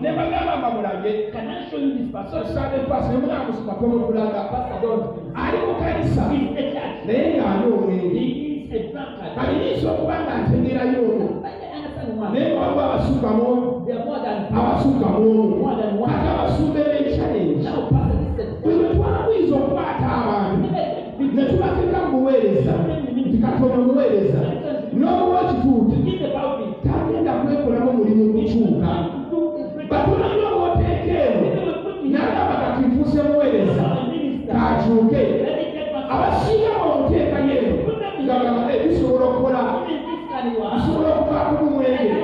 nebagamba mbamulabye osanga efaasi nemunamusuma tomukulaga ali mu kanisa naye ng'ani omwenge kaliyinza okuba nga ntegerayo ono naye waliwo abasumba ate abasumba eb'ekyalenge bwe twakwiza okukwata abantu ne tubateeka mu buweereza nti Katonda muweereza n'omuwa ekituuti tagenda kwekolamu mulimu kukyuka batono nyo booteeka eno n'agamba katifuuse muweereza kakyuke abasinga omuteeka yeeno ngagamba bisobola okukola bisobola okuvaako mu mwenge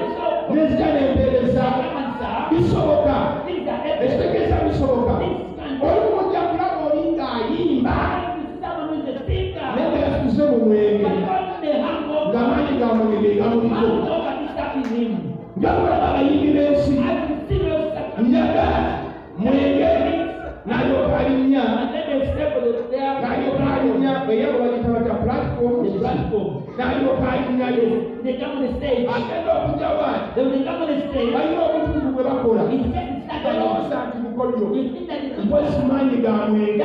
nezija n'empeereza bisoboka ekitegeeza bisoboka oli mujja kulaba oli ng'ayimba naye nga yasuze mu mwenge ng'amaanyi gamunyige gamuliko njakulaba abayimbi b'ensi njaga mwenge n'alyoka alinnya n'alyoka alinnya eyabo bagita batya platform n'alyoka alinnyayo agenda okujja waati balina obutundu bwe bakola balowooza nti mukono mpozisimaanyi ga mwenge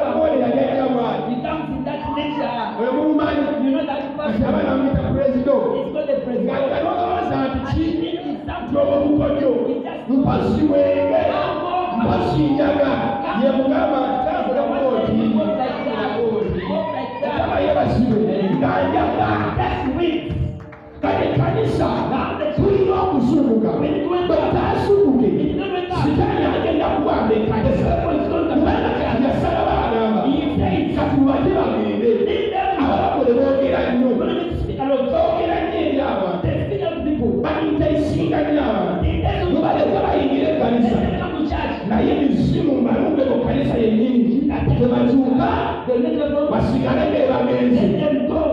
akolera jajja waati oyo mumumanyi ati abaana bamuyita pulezidenti ng'alowooza nti ki ntoba obukodyo mpozi mwenge mpozi njaga yemugamba nti tambula mukooti okaba yebasibe nga njaga kale kanisa tulina okuzunguka bwetaasumuke sitaani agenda kuwamba ekanisa kubanga yasala bagamba kati wadde bagende abalokole boogera nnyo boogera nnyo eri abantu bayinza isinga nnyo abantu mubaleka bayingira ekanisa naye mizimu mbalumbe mu kanisa yennyini tebakyuka basigale bebagenzi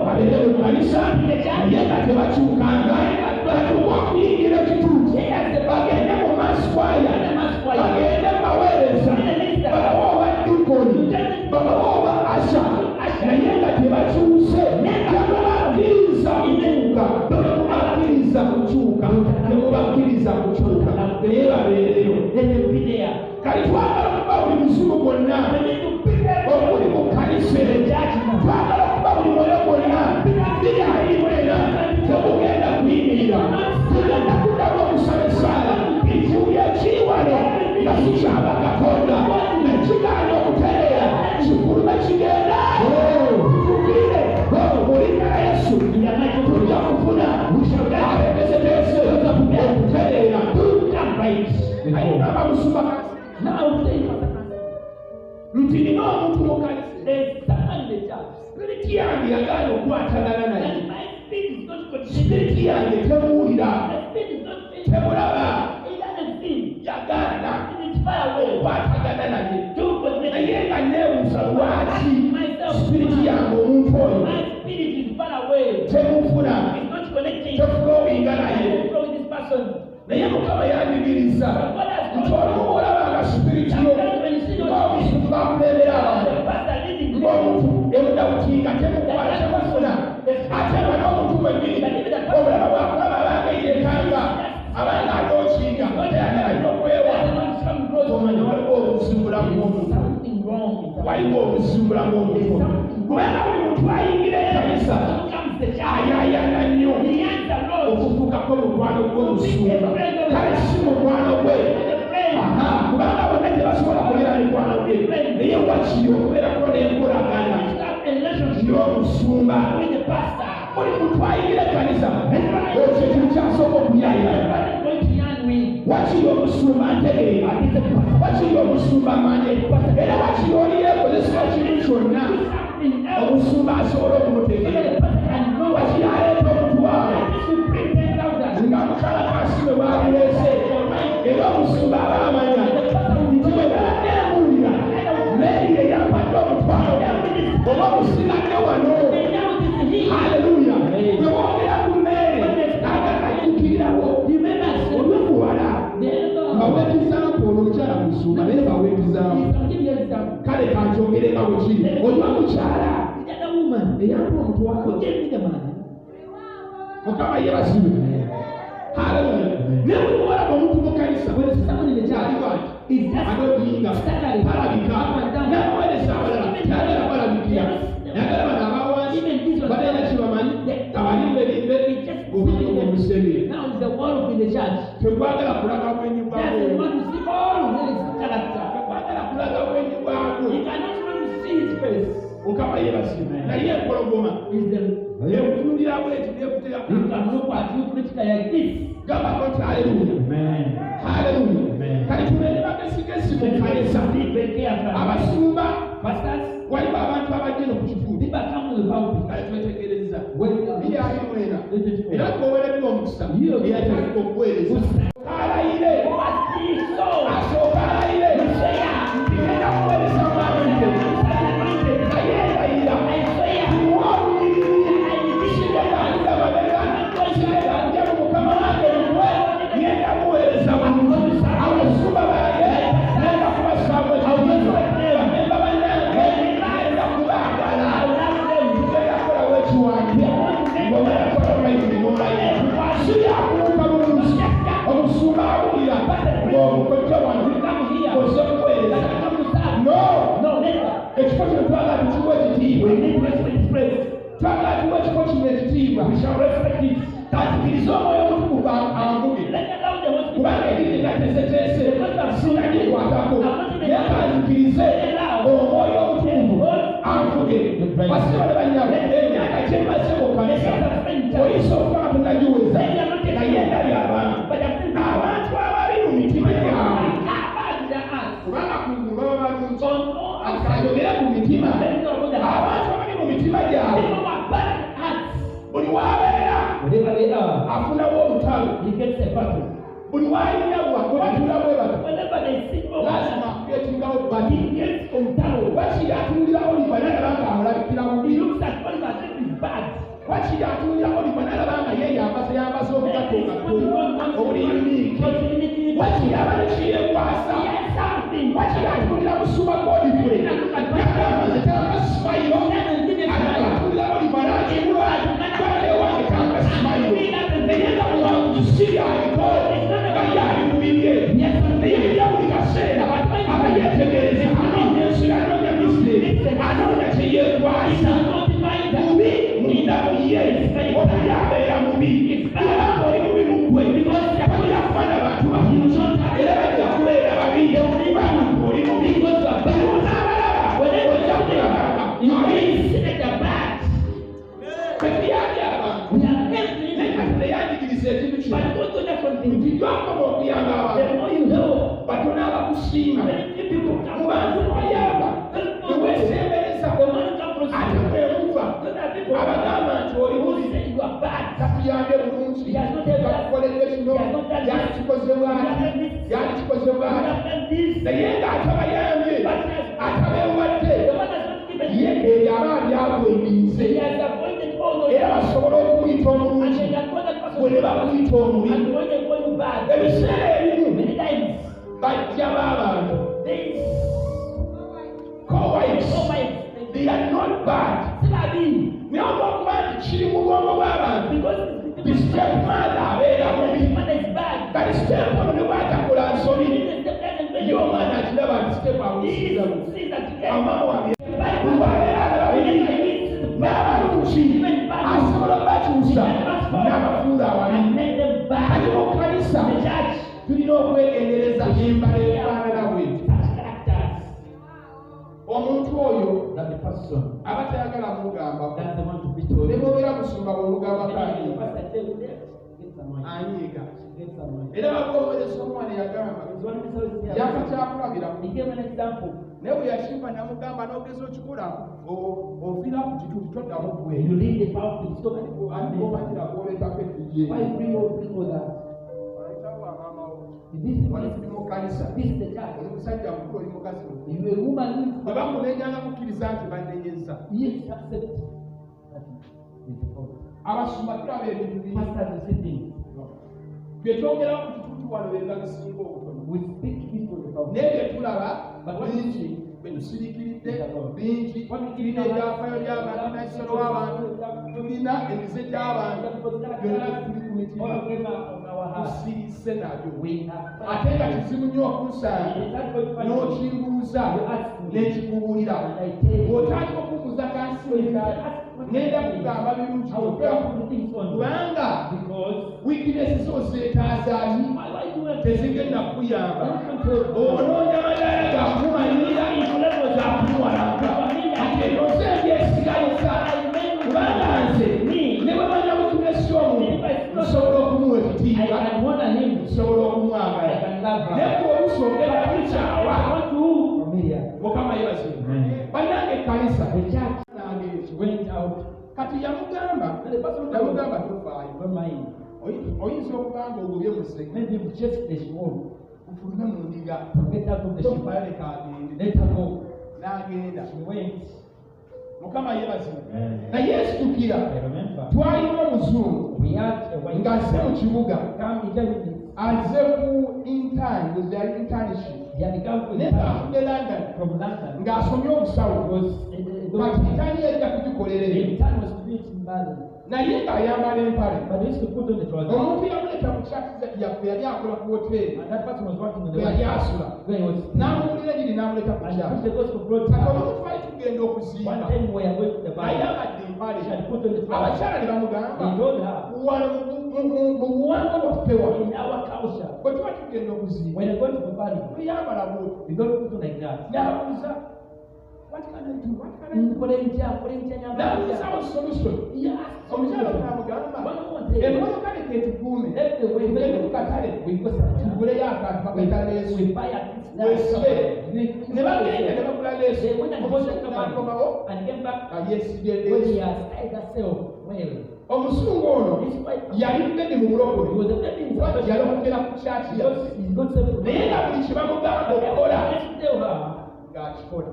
baleke mu kanisa naye nga tebakyukanga batuuka okuyingira ekituuti bagende mu maskwaya bagende mubaweereza babawa obadikoni babawa oba asha naye nga tebakyuse temubakkiriza kukyuka temubakkiriza kukyuka temubakkiriza kukyuka naye babeereyo kali twagala okuba buli muzimu gwonna okuli mu kanisa twagala okuba buli mwoyo gwonna birayimwera temugenda kuyimirira tugenda kuddamu okusaba essaala ekiwulya kiwale nga kikyaba Katonda nekigaana okutereera kifulume kigenda tugire mulinnya Yesu tujja kufuna abeebezeteese okutereera ayinaba musumba nti nina omuntu mu kanisa spiriti yange yagaana okukwatagana naye spiriti yange temuwulira temulaba yagaana okukwatagana naye naye nga neebuuza lwaki spiriti yange omuntu oyo temufuna tefulowinga naye naye Mukama yanjigiriza nti olw'okulaba nga spiriti yo ng'obuzibu bakulebera ng'omuntu emudawuti nga temukwala temufuna ate nga n'omuntu mwennyini obulaba bwakulaba abangayirekanga abanga ag'okinga alina okwewa omanya waliwo obuzimbulamu bw'omuntu waliwo obuzimbulamu bw'omuntu kubanga buli muntu ayingira ekanisa ayaayana nnyo okufuukako mukwano gw'omusumba kale si mukwano gwe kubanga bonna tebasobola kubeera mikwano gwe naye wakiri okubeerako n'enkolagana y'omusumba buli muntu ayingira ekanisa ekyo ekintu kyasooka okuyayira wakiri omusumba ntegeera wakiri omusumba manye era wakiri oli yeekozesa ekintu kyonna omusumba asobola okumutegeera wakiri aleeta omutwalo nga mukalakasi bwe baamuleese era omusumba aba amanya nti bwe balaneemuulira meeri eyampadde omutwalo oba omusigadde wano haleluya bwe boogera ku meeri agakajjukirirawo olukuwala nga weekizaamu olukyala musumba naye nga weekizaamu kale kankyongereka bwe kiri oliwa mukyala eyampa omutwalo Mukama yebasibe haleluya ne bwe muwala omuntu mu kanisa It's just Anoyinga. staggering. Alabika. Up and down. N'abaweereza abalala. N'agala balabikira. N'agala bano abawansi. Even this was Balina kibamanyi. Abalimbe limbe. Obulimu obusemire. Now it's the world in the church. Tekwagala kulaga bwenyi bwabwe. Doesn't want to see all his character. Tekwagala kulaga bwenyi bwabwe. You cannot want to see his face. Mukama yeebazibwe. Naye empologoma. Is the Ekutunulira bweti n'ekutera. you can look at you critically like this. Gambako nti haleluya. Amen. Haleluya. Kati tubeere bagesigesi mu kanisa. Abasumba. Pastors, Waliwo abantu abajja no ku kifuudi. people come to the pulpit. Kale twetegereza. When Biri ali mwena. Era gwewereddwa omukisa. Eyatandika okuweereza. Alayire. Asooka alayire. Ngenda kuweereza mu bantu. Naye erayira. We shall respect it. Takiriza omwoyo omutukuvu anvuge. Kubanga ekiri nateeseteese sinnagikwatako. Yeekazikirize omwoyo omutukuvu anvuge. Basiba ne bannyabo emyaka gyemaze mu kanisa. Oyinza okuba tunnagiweza. Naye ndabye abantu. Abantu abali mu mitima gyabwe. Kubanga kungulu baba balungi. Akayogera ku mitima. Abantu abali mu mitima gyabwe. Buli wabeera afunawo olutalo. Buli wayinyagwa bwebatula bwe bato lazima akugetingawo bati wakiri atunulira Oliva n'alaba nga amulabikira bubi. Wakiri atunulira Oliva n'alaba nga ye yambaze obugato obuli uniiki. Wakiri aba ne kiyekwasa. Wakiri atunulira Musuma Godfrey n'agamba nze tanga simayiro atunulira Oliva n'akibula ewange tanga simayiro naye nga bwakukisiri aliko nga yali mubirye naye era buli kaseera aba yeetegereza anoonya ensula anoonya misiri anoonya kyeyeekwasa mubi mwina muye onaye abeera mubi era oli mubi mugwe bajja kufana bantu bamu era bajja kubeera babi kubanga oli mubi n'abalaba ojja kulaba kwetuyambye abantu neyanjigiriza ekintu kyokoma okuyamba abantu batono abakusiima mu bantu bayamba neweesembereza ate kwemuva abagamba nti oli mubi takuyambye bulungi bakukoledde kino yali kikoze bwati naye ng'atabayambye atabeewadde ye eyo aba abyagwemirize era basobola okuyita omulungi bwe ne bakuyita omubi. Ebiseera ebimu bajja b'abantu co-wives, they are not bad. Naye olw'okuba nti kiri mu bwongo bw'abantu the stepmother abeera mubi kati step ono ne bw'atakola nsobi ye omwana akiraba nti step awusizamu amama wabye abeera babiri n'abalungi asobola bakyusa n'abafuula awabi. Kati mu kanisa tulina okwegendereza embala efaanana bweti. Omuntu oyo aba tayagala mugambako ne bw'obeera musumba bw'omugambako anyiiga. Era bagobereza omwana yagamba yaka kyakulabiramu naye bwe yakimba namugamba n'ogeza okikola ovira ku kituufu toddamu kuweomanira gwoleetako etuye wali tuli mu kanisa oli musajja mukulu oli mukazi bwe bakunenjanga mukkiriza nti bannenyeza. Abasumba tulaba ebintu bingi bye twogera ku kituutu wano byenga bisinga obutono naye bye tulaba bingi bwe tusiriikiridde bingi tulina ebyafaayo by'abantu n'ekisolo w'abantu tulina emize gy'abantu byonna tuli ku mitima our hearts. tusirise nabyo We have ate nga kizibu nnyo okunsanga n'okimbuuza n'ekikubuulira bw'otandika okumbuuza kansiweka ngenda kugamba birungi kubanga wikinesi zo zeetaazaaki tezigenda kukuyamba onoonya amalala gakumalirira inkolego zakumuwalanga ate oze ebyesigaliza kubanga nze ne bwe banya bukinesi omuntu nsobola okumuwa ekitiibwa nsobola okumwagala naye bw'olusongera bukyawa mukama yebazibwa bannange ekkanisa kati yamugamba tofaayo oyinza okuba nga ogobye mu ssenge ofulume mu ndiga tofaayo leka agende n'agenda mukama yebazibwa naye esitukira twalina omuzungu ng'azze mu kibuga azze ku internship n'atudde London ng'asomye obusawo kati itaani yajja kugikolere naye ng'ayambala empale omuntu yamuleeta mu kyatiza yaffe yali akola ku woteeri yali asula n'amuwulira giri n'amuleeta ku kyati kati omuntu twali tugenda okuzimba ayambadde empale abakyala ne bamugamba wano mu buwangwa bwaffe wano bwe tuba tugenda okuzimba tuyambala bwotyo n'abuuza omukyala n'amugamba emmotoka leka etukuume tugende ku katale tuguleyo akantu bakayita leesu weesibe ne bagenda ne bagula leesu n'akomawo nga yeesibye leesu omusungu ono yali ddene mu bulokole yalokokera ku kyaki yaffe naye nga buli kye bamugamba okukola ng'akikola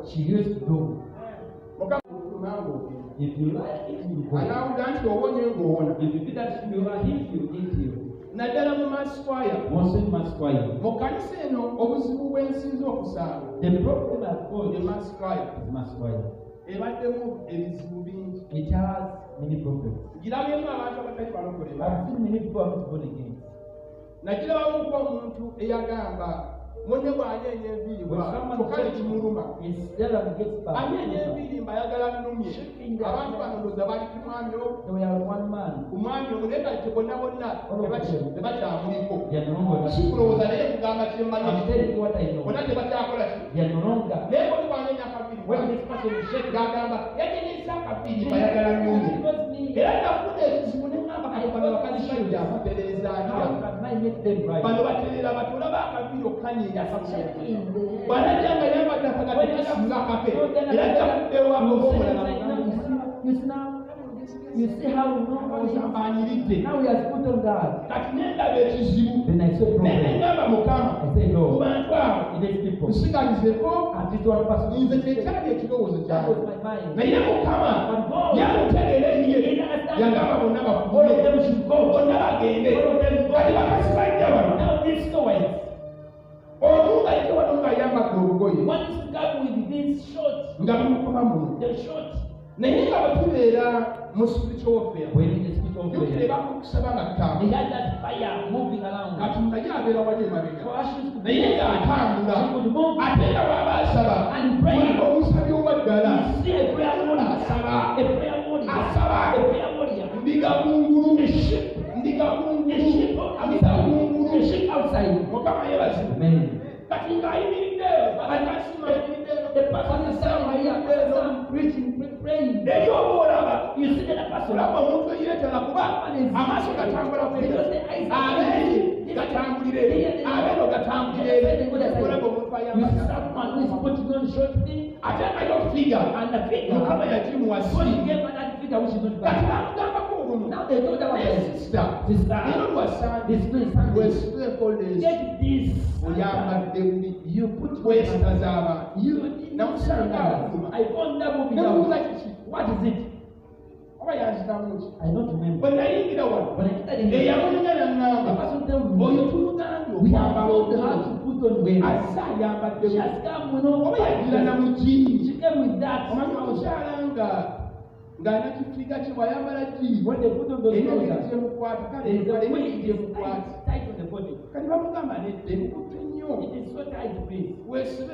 anawulira nti owonye ng'owona naddala mu maskwaya mu kanisa eno obuzibu bwensinza okusanga maskwaya ebaddemu ebizibu bingi girabyemu abantu abatali balokole nagirabamuko omuntu eyagamba munne bw'anyeenya enviiri kyokka kimuluma anyeenya enviiri mbayagala nnumye abantu banondoza bali ku mwami omwami omu naye kati bonna bonna tebakyamuliko kikulowooza naye kugamba kyemmanyi bonna tebakyakola ki naye boli bwanyeenya akaviiri gagamba yanyenyesa akaviiri mbayagala nnumye era nafuna ekizibu neŋŋamba kayobana bakazi bayuja amatereeza bano baterera batolaba akaviiri okukanye banajanga yambadde akagatesinga akape era jakuddewamu omulala You see how ambanyiridde now he has put on God. Kati nendaba ekizibu Then I saw problem. nengamba mukama I said, ku Lord, bantu abo it is people. nsigalizeko At least one person. nze kyekyali ekirowoozo That kyange was my mind. naye mukama But God, yamutegeera He eriye understands. yagamba bonna All of bafuule them should go. bonna bagende All of them go. kati bakasi bajja wano Now this story. omuntu ng'ajja wano ng'ayambadde olugoye One is God with this short. nga bimukoma muno The short. naye nga bwe tubeera mu spiritual warfare When in the spiritual jukira prayer, bakusaba nga they tutambula had that fire moving around. katonda ye abeera wali emabega For us to naye ng'atambula He would move ate nga bw'aba asaba and pray. mulaba omusabi owa ddala You see a prayer warrior. asaba A prayer warrior. asaba A prayer warrior. ndiga bungulu A sheep. ndiga A bungulu sheep ndiga outside. bungulu A sheep outside. mukama yebazi Amen. kati ng'ayimiridde bakasima ayimiridde The person is standing here, some preaching, praying. eri oba olaba You see that person. olaba omuntu eyeetala kuba amaaso gatambula abeeri gatambulire abeeno gatambulire olaba omuntu You see ayambala someone who is putting on short thing ate nga yo figa and the figure. mukama yagimuwasi God gave her that figure which is not kati bad. bamugambako olumu Now they told her naye what sisita Sister, era lwasande this place Sunday. wesituleko leesi Get this. oyambadde bubi You put weesigaza abantu You namusanga afuluma I found that movie nemubuuza now. kiki What is it? oba yanziramu ki I don't remember. bwe nayingira wano When I entered in here, eyamulinga the naŋŋamba person told me, oyo tumugambye we have okwambala told her obulungi to put on weight. azze ayambadde She has come with no oba yagira na mu jjiini She came with that. omanyi omukyala nga ng'alina kifiga kye bw'ayambala gi When they put on those erina engeri trousers, gyemukwata kale there is a erina way engeri it is gyemukwata tight on the body. kati bamugamba nedda emukutte nnyo It is so tight, please. weesibe